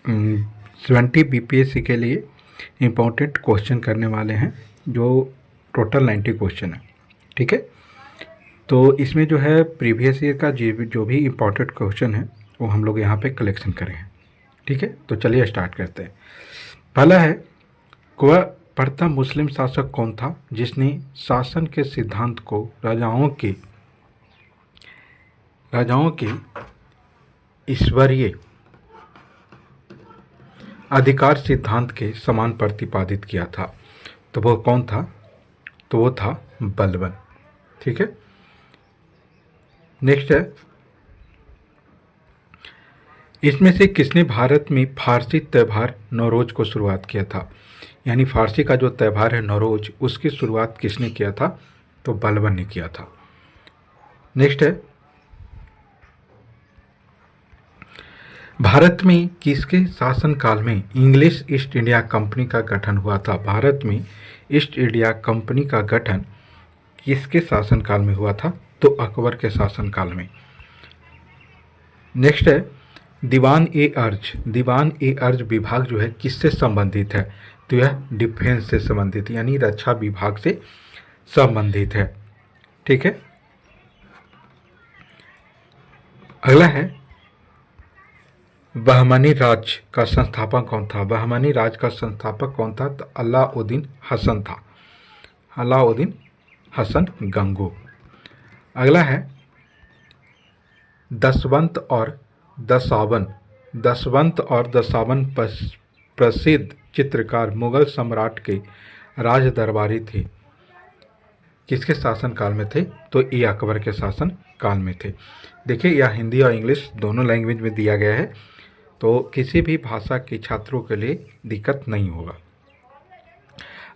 70 BPSC के लिए important question करने वाले हैं, जो टोटल 90 क्वेश्चन है। ठीक है, तो इसमें जो है प्रीवियस ईयर का जो भी इम्पोर्टेंट क्वेश्चन है वो हम लोग यहाँ पे कलेक्शन करें हैं। ठीक है, तो चलिए स्टार्ट करते हैं। पहला है, वह प्रथम मुस्लिम शासक कौन था जिसने शासन के सिद्धांत को राजाओं के ईश्वरीय अधिकार सिद्धांत के समान प्रतिपादित किया था? तो वो कौन था? तो वो था बलबन। ठीक है, नेक्स्ट है, इसमें से किसने भारत में फारसी त्यौहार नौरोज को शुरुआत किया था? यानी फारसी का जो त्यौहार है नौरोज, उसकी शुरुआत किसने किया था? तो बलबन ने किया था। नेक्स्ट है, भारत में किसके शासनकाल में इंग्लिश ईस्ट इंडिया कंपनी का गठन हुआ था? भारत में ईस्ट इंडिया कंपनी का गठन किसके शासनकाल में हुआ था? तो अकबर के शासनकाल में। नेक्स्ट है, दीवान ए अर्ज विभाग जो है किससे संबंधित है? तो यह डिफेंस से संबंधित, यानी रक्षा विभाग से संबंधित है। ठीक है, अगला है, बहमनी राज का संस्थापक कौन था? बहमनी राज का संस्थापक कौन था? तो अलाउद्दीन हसन था, अलाउद्दीन हसन गंगू। अगला है, दसवंत और दसावन प्रसिद्ध चित्रकार मुगल सम्राट के राज दरबारी थे, किसके शासन काल में थे? तो ये अकबर के शासन काल में थे। देखिए, यह हिंदी और इंग्लिश दोनों लैंग्वेज में दिया गया है, तो किसी भी भाषा के छात्रों के लिए दिक्कत नहीं होगा।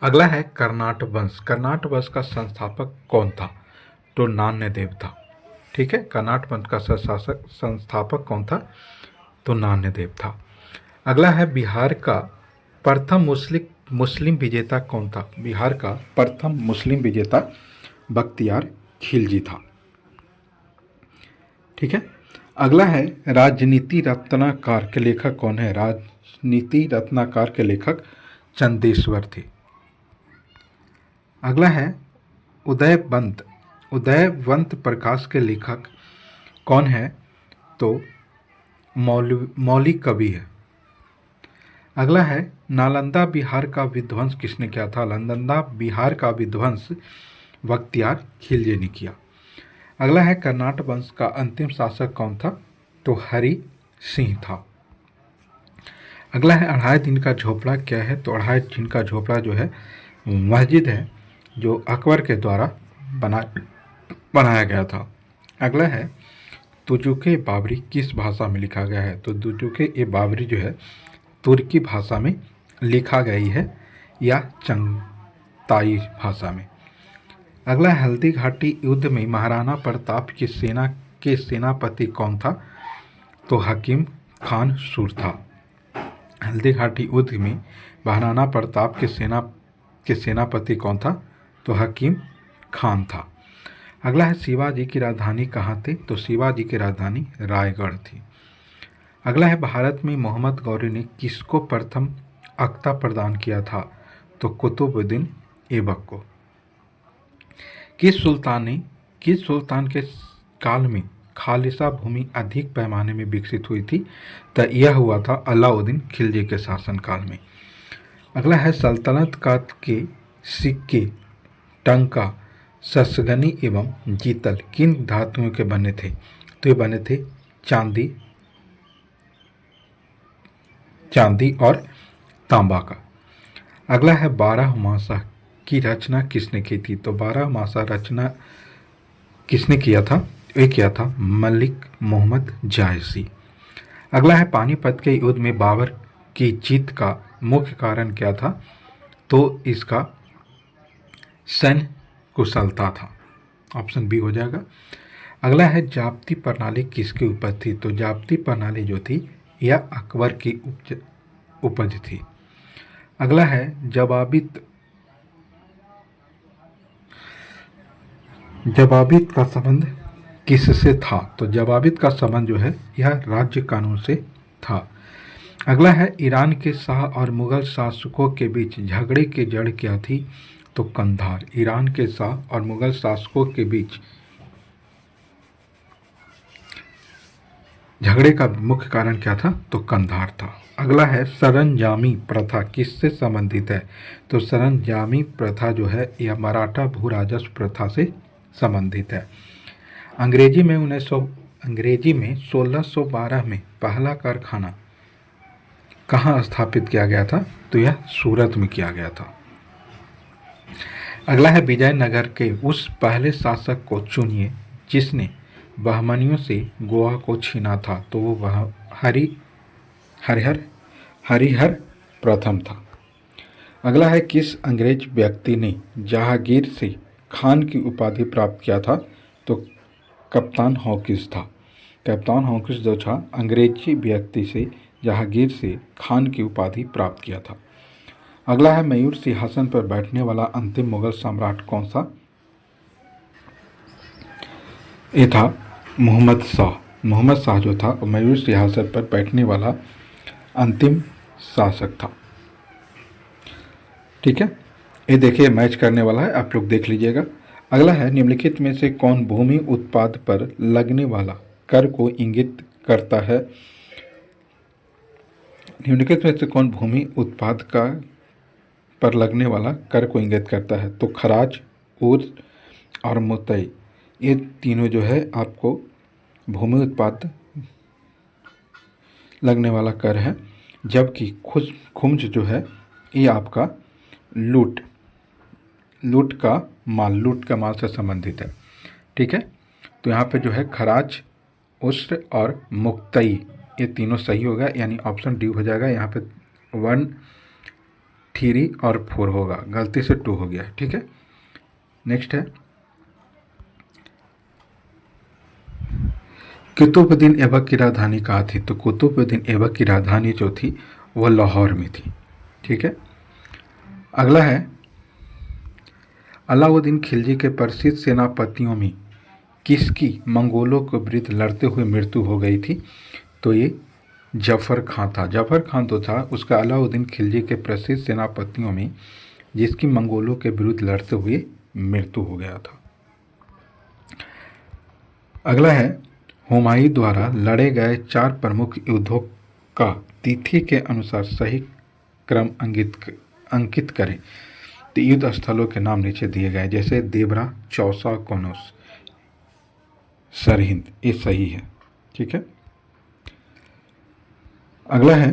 अगला है, कर्नाट वंश का संस्थापक कौन था? तो नान्यदेव था। ठीक है, कर्नाट वंश का संस्थापक कौन था? तो नान्यदेव था। अगला है, बिहार का प्रथम मुस्लिम विजेता कौन था? बिहार का प्रथम मुस्लिम विजेता बख्तियार खिलजी था। ठीक है, अगला है, राजनीति रत्नाकर के लेखक कौन है? राजनीति रत्नाकर के लेखक चंदेश्वर थे। अगला है, उदयवंत प्रकाश के लेखक कौन है? तो मौलिक कवि है। अगला है, नालंदा बिहार का विध्वंस किसने किया था? नालंदा बिहार का विध्वंस बख्तियार खिलजी ने किया। अगला है, कर्नाट वंश का अंतिम शासक कौन था? तो हरि सिंह था। अगला है, अढ़ाई दिन का झोपड़ा क्या है? तो अढ़ाई दिन का झोपड़ा जो है मस्जिद है, जो अकबर के द्वारा बनाया गया था। अगला है, तुजुके बाबरी किस भाषा में लिखा गया है? तो तुजुके ए बाबरी जो है तुर्की भाषा में लिखा गई है, या चंगताई भाषा में। अगला, हल्दी घाटी युद्ध में महाराणा प्रताप की सेना के सेनापति कौन था? तो हकीम खान सुर था। हल्दी घाटी युद्ध में महाराणा प्रताप के सेनापति कौन था? तो हकीम खान था। अगला है, शिवाजी की राजधानी कहाँ थी? तो शिवाजी की राजधानी रायगढ़ थी। अगला है, भारत में मोहम्मद गौरी ने किसको प्रथम अख्ता प्रदान किया था? तो कुतुबुद्दीन ऐबक को। किस सुल्तान के काल में खालिसा भूमि अधिक पैमाने में विकसित हुई थी? तो यह हुआ था अलाउद्दीन खिलजी के शासनकाल में। अगला है, सल्तनत काल के सिक्के, टंका, ससगनी एवं जीतल किन धातुओं के बने थे? तो ये बने थे चांदी और तांबा का। अगला है, 12मासा की रचना किसने की थी? तो 12मासा रचना किसने किया था? ये किया था मलिक मोहम्मद जायसी। अगला है, पानीपत के युद्ध में बाबर की जीत का मुख्य कारण क्या था? तो इसका सैन्य कुशलता था। ऑप्शन बी हो जाएगा। अगला है, जाप्ती प्रणाली किसकी उपज थी? तो जाप्ती प्रणाली जो थी यह अकबर की उपज थी। अगला है, जवाबित का संबंध किससे था? तो जवाबित का संबंध जो है यह राज्य कानून से था। अगला है ईरान के शाह और मुगल शासकों के बीच झगड़े की जड़ क्या थी? तो कंधार। ईरान के शाह और मुगल शासकों के बीच झगड़े का मुख्य कारण क्या था? तो कंधार था। अगला है सरंजामी प्रथा किससे संबंधित है? तो सरंजामी प्रथा जो है यह मराठा भू राजस्व प्रथा से संबंधित है। अंग्रेजी में 1612 में पहला कारखाना कहाँ स्थापित किया गया था? तो यह सूरत में किया गया था। अगला है विजयनगर के उस पहले शासक को चुनिए जिसने बहमनियों से गोवा को छीना था। तो वो वह हरिहर हरिहर प्रथम था। अगला है किस अंग्रेज व्यक्ति ने जहांगीर से खान की उपाधि प्राप्त किया था? तो कप्तान हॉकिंस था। कप्तान हॉकिंस जो था अंग्रेजी व्यक्ति से जहांगीर से खान की उपाधि प्राप्त किया था। अगला है मयूर सिंहासन पर बैठने वाला अंतिम मुगल सम्राट कौन सा? ये था मोहम्मद शाह। मोहम्मद शाह जो था मयूर सिंहासन पर बैठने वाला अंतिम शासक था। ठीक है, ये देखिए मैच करने वाला है, आप लोग देख लीजिएगा। अगला है निम्नलिखित में से कौन भूमि उत्पाद पर लगने वाला कर को इंगित करता है? निम्नलिखित में से कौन भूमि उत्पाद का पर लगने वाला कर को इंगित करता है? तो खराज, ऊर्ज और मुतई, ये तीनों जो है आपको भूमि उत्पाद लगने वाला कर है। जबकि खुम्ज जो है ये आपका लूट का माल से संबंधित है। ठीक है, तो यहाँ पे जो है खराज, उस्र और मुक्तई ये तीनों सही होगा, यानी ऑप्शन डी हो जाएगा। यहाँ पे 1, 3 और 4 होगा, गलती से 2 हो गया। ठीक है, नेक्स्ट है कुतुबुद्दीन ऐबक की राजधानी कहाँ थी? तो कुतुबुद्दीन ऐबक की राजधानी जो थी वह लाहौर में थी। ठीक है, अगला है अलाउद्दीन खिलजी के प्रसिद्ध सेनापतियों में किसकी मंगोलों के विरुद्ध लड़ते हुए मृत्यु हो गई थी? तो ये जफर खां था। जफर खां तो था उसका अलाउद्दीन खिलजी के प्रसिद्ध सेनापतियों में जिसकी मंगोलों के विरुद्ध लड़ते हुए मृत्यु हो गया था। अगला है हुमायूं द्वारा लड़े गए 4 प्रमुख युद्धों का तिथि के अनुसार सही क्रम अंकित करें। तो युद्ध स्थलों के नाम नीचे दिए गए, जैसे देवरा, चौसा, कनौज, सरहिंद, ये सही है। ठीक है, अगला है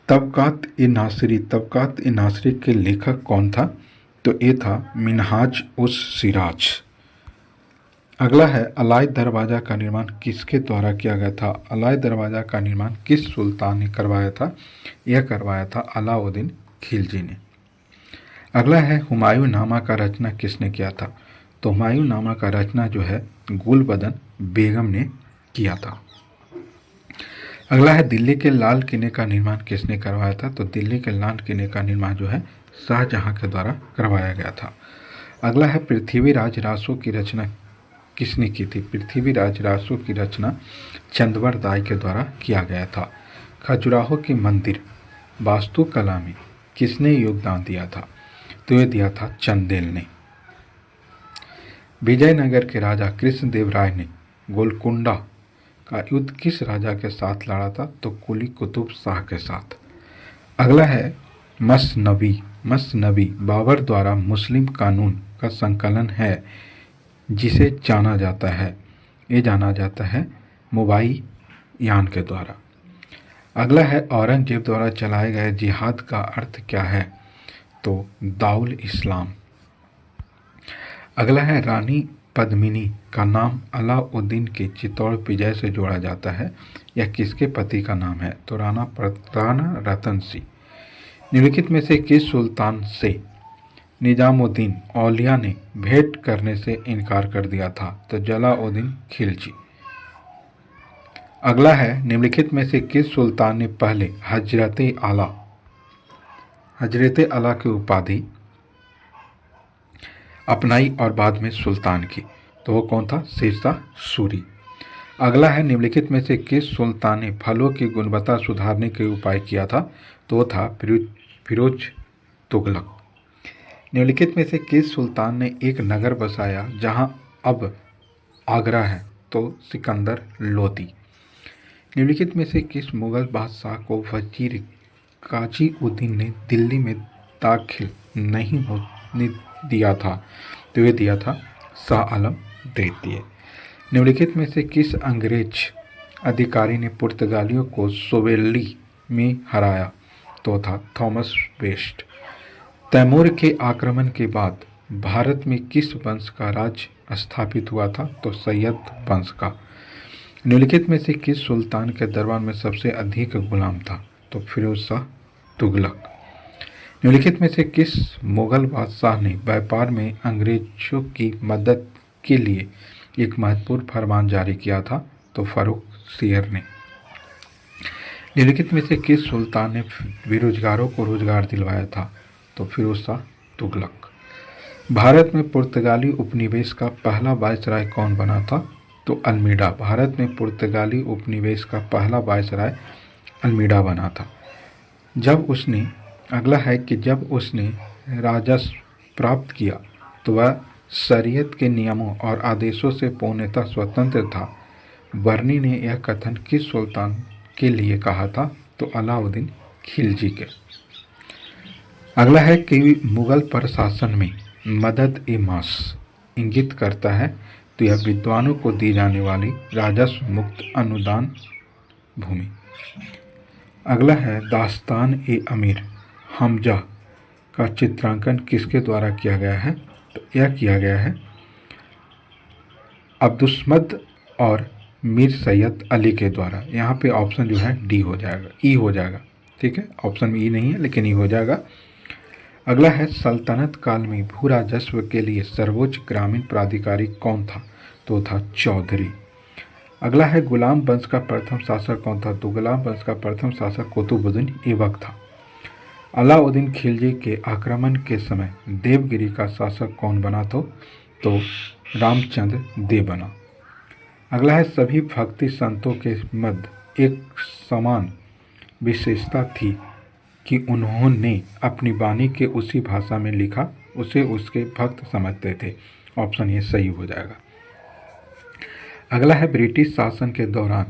तबकात ए नासरी के लेखक कौन था? तो ये था मिनहाज उस सिराज। अगला है अलाय दरवाज़ा का निर्माण किसके द्वारा किया गया था? अलाय दरवाज़ा का निर्माण किस सुल्तान ने करवाया था? यह करवाया था अलाउद्दीन खिलजी ने। अगला है हुमायूं नामा का रचना किसने किया था? तो हुमायूं नामा का रचना जो है गुलबदन बेगम ने किया था। अगला है दिल्ली के लाल किले का निर्माण किसने करवाया था? तो दिल्ली के लाल किले का निर्माण जो है शाहजहां के द्वारा करवाया गया था। अगला है पृथ्वीराज रासो की रचना किसने की थी? पृथ्वीराज रासो की रचना चंदवर दाई के द्वारा किया गया था। खजुराहो की मंदिर वास्तुकला में किसने योगदान दिया था? तो ये दिया था चंदेल ने। विजयनगर के राजा कृष्णदेव राय ने गोलकुंडा का युद्ध किस राजा के साथ लड़ा था? तो कुली कुतुब शाह के साथ। अगला है मसनबी बाबर द्वारा मुस्लिम कानून का संकलन है जिसे जाना जाता है मुबाइयान के द्वारा। अगला है औरंगजेब द्वारा चलाए गए जिहाद का अर्थ क्या है? तो दाउल इस्लाम। अगला है रानी पद्मिनी का नाम अलाउद्दीन के चित्तौड़ विजय से जोड़ा जाता है, यह किसके पति का नाम है? तो राणा रतन सिंह। निम्नलिखित में से किस सुल्तान से निजामुद्दीन औलिया ने भेंट करने से इनकार कर दिया था? तो जलाउद्दीन खिलजी। अगला है निम्नलिखित में से किस सुल्तान ने पहले हजरत आला की उपाधि अपनाई और बाद में सुल्तान की? तो वो कौन था? शेरशाह सूरी। अगला है निम्नलिखित में से किस सुल्तान ने फलों की गुणवत्ता सुधारने के उपाय किया था? तो वो था फिरोज तुगलक। निम्नलिखित में से किस सुल्तान ने एक नगर बसाया जहां अब आगरा है? तो सिकंदर लोदी। निम्नलिखित में से किस मुगल बादशाह को वजीर काजी उद्दीन ने दिल्ली में दाखिल नहीं होने दिया था? तो ये दिया था शाह आलम द्वितीय। निम्नलिखित में से किस अंग्रेज अधिकारी ने पुर्तगालियों को सोवेल्ली में हराया? तो था थॉमस वेस्ट। तैमूर के आक्रमण के बाद भारत में किस वंश का राज स्थापित हुआ था? तो सैयद वंश का। निम्नलिखित में से किस सुल्तान के दरबार में सबसे अधिक गुलाम था? तो फिरोज शाह तुगलक। निम्नलिखित में से किस मुगल बादशाह ने व्यापार में अंग्रेजों की मदद के लिए एक महत्वपूर्ण फरमान जारी किया था? तो फारूक शेर ने। निम्नलिखित में से किस सुल्तान ने बेरोजगारों को रोजगार दिलवाया था? तो फिरोज शाह तुगलक। भारत में पुर्तगाली उपनिवेश का पहला वायसराय कौन बना था? तो अल्मीडा। भारत में पुर्तगाली उपनिवेश का पहला वायसराय अल्मीडा बना था। अगला है कि जब उसने राजस्व प्राप्त किया तो वह शरीयत के नियमों और आदेशों से पूर्णतः स्वतंत्र था। बर्नी ने यह कथन किस सुल्तान के लिए कहा था? तो अलाउद्दीन खिलजी के। अगला है कि मुगल प्रशासन में मदद ए मास इंगित करता है, तो यह विद्वानों को दी जाने वाली राजस्व मुक्त अनुदान भूमि। अगला है दास्तान ए अमीर हमजा का चित्रांकन किसके द्वारा किया गया है? तो यह किया गया है अब्दुस्मद और मीर सैयद अली के द्वारा। यहाँ पे ऑप्शन जो है डी हो जाएगा, ई हो जाएगा। ठीक है, ऑप्शन में ई नहीं है लेकिन ई हो जाएगा। अगला है सल्तनत काल में भू राजस्व के लिए सर्वोच्च ग्रामीण प्राधिकारी कौन था? तो था चौधरी। अगला है गुलाम वंश का प्रथम शासक कौन था? तो गुलाम वंश का प्रथम शासक कुतुबुद्दीन ऐबक था। अलाउद्दीन खिलजी के आक्रमण के समय देवगिरी का शासक कौन बना? तो रामचंद्र देव बना। अगला है सभी भक्ति संतों के मध्य एक समान विशेषता थी कि उन्होंने अपनी वाणी के उसी भाषा में लिखा, उसे उसके भक्त समझते थे। ऑप्शन ये सही हो जाएगा। अगला है ब्रिटिश शासन के दौरान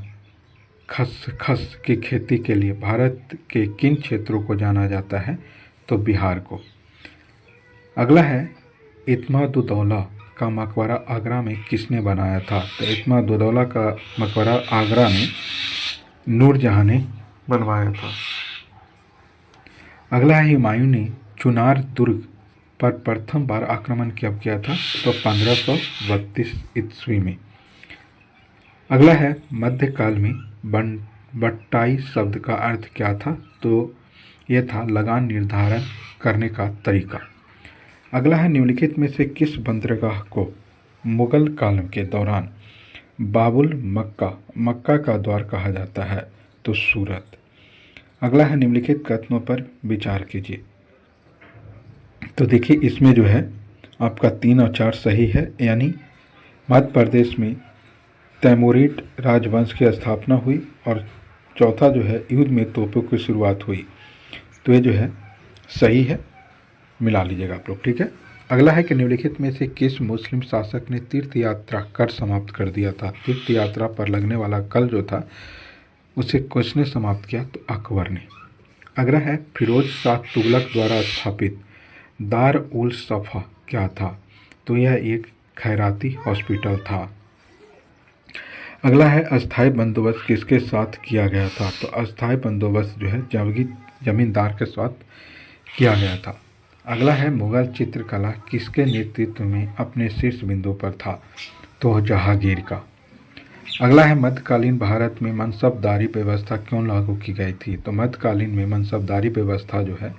खसखस की खेती के लिए भारत के किन क्षेत्रों को जाना जाता है? तो बिहार को। अगला है इत्माद-उद-दौला का मकबरा आगरा में किसने बनाया था? तो इत्माद-उद-दौला का मकबरा आगरा में नूरजहां ने बनवाया था। अगला है हुमायूं ने चुनार दुर्ग पर प्रथम बार आक्रमण कब किया था? तो 1532 ईस्वी में। अगला है मध्यकाल में बट्टाई शब्द का अर्थ क्या था? तो यह था लगान निर्धारण करने का तरीका। अगला है निम्नलिखित में से किस बंदरगाह को मुगल काल के दौरान बाबुल मक्का का द्वार कहा जाता है? तो सूरत। अगला है निम्नलिखित कथनों पर विचार कीजिए। तो देखिए इसमें जो है आपका 3 और 4 सही है, यानी मध्य प्रदेश में तैमूरिड राजवंश की स्थापना हुई और चौथा जो है युद्ध में तोपों की शुरुआत हुई। तो ये जो है सही है, मिला लीजिएगा आप लोग। ठीक है। अगला है कि निम्नलिखित में से किस मुस्लिम शासक ने तीर्थ यात्रा कर समाप्त कर दिया था? तीर्थ यात्रा पर लगने वाला कर जो था उसे किसने समाप्त किया? तो अकबर ने। अगला है फिरोज शाह तुगलक द्वारा स्थापित दार उल सफा क्या था? तो यह एक खैराती हॉस्पिटल था। अगला है अस्थायी बंदोबस्त किसके साथ किया गया था? तो अस्थायी बंदोबस्त जो है जमींदार के साथ किया गया था। अगला है मुगल चित्रकला किसके नेतृत्व में अपने शीर्ष बिंदु पर था? तो जहांगीर का। अगला है मध्यकालीन भारत में मनसबदारी व्यवस्था क्यों लागू की गई थी? तो मध्यकालीन में मनसबदारी व्यवस्था जो है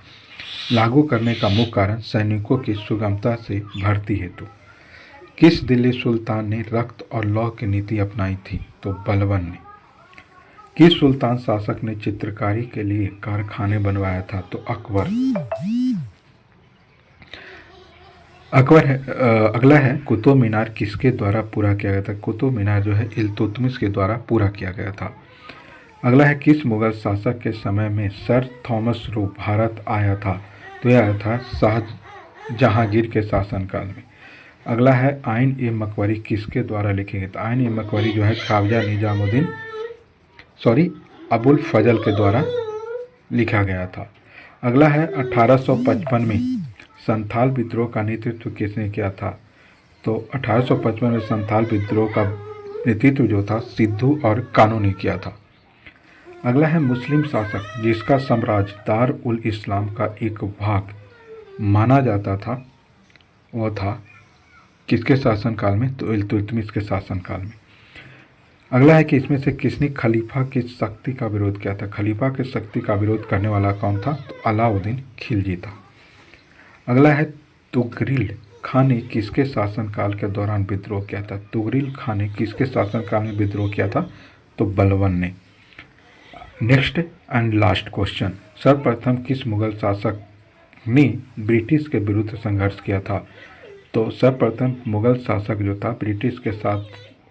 लागू करने का मुख्य कारण सैनिकों की सुगमता से भर्ती हेतु। किस दिल्ली सुल्तान ने रक्त और लौह की नीति अपनाई थी? तो बलबन ने। किस सुल्तान शासक ने चित्रकारी के लिए कारखाने बनवाया था? तो अकबर। अगला है कुतुब मीनार किसके द्वारा पूरा किया गया था। कुतुब मीनार जो है इल्तुतमिश के द्वारा पूरा किया गया था। अगला है किस मुगल शासक के समय में सर थॉमस रो भारत आया था। तो यह आया था शाहजहांगीर के शासनकाल में। अगला है आइन ए मकबरी किसके द्वारा लिखे गए थे। आइन ए मकबरी जो है ख्वाजा निजामुद्दीन अबुल फजल के द्वारा लिखा गया था। अगला है 1855 में संथाल विद्रोह का नेतृत्व किसने किया था। तो 1855 में संथाल विद्रोह का नेतृत्व जो था सिद्धू और कानू ने किया था। अगला है मुस्लिम शासक जिसका साम्राज्य दार उल इस्लाम का एक भाग माना जाता था, वह था किसके शासनकाल में। तो इल्तुतमिश के शासनकाल में। अगला है कि इसमें से किसने खलीफा की शक्ति का विरोध किया था। खलीफा की शक्ति का विरोध करने वाला कौन था। तो अलाउद्दीन खिलजी था। अगला है तुगरिल खान ने किसके शासनकाल के दौरान विद्रोह किया था। तुगरिल खान ने किसके शासनकाल में विद्रोह किया था। तो बलबन ने। नेक्स्ट एंड लास्ट क्वेश्चन, सर्वप्रथम किस मुगल शासक ने ब्रिटिश के विरुद्ध संघर्ष किया था। तो सर्वप्रथम मुगल शासक जो था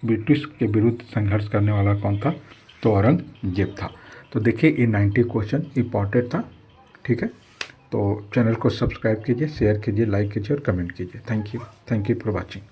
ब्रिटिश के विरुद्ध संघर्ष करने वाला कौन था। तो औरंगजेब था। तो देखिए ये 90 क्वेश्चन इंपॉर्टेंट था। ठीक है, तो चैनल को सब्सक्राइब कीजिए, शेयर कीजिए, लाइक कीजिए और कमेंट कीजिए। Thank you for watching.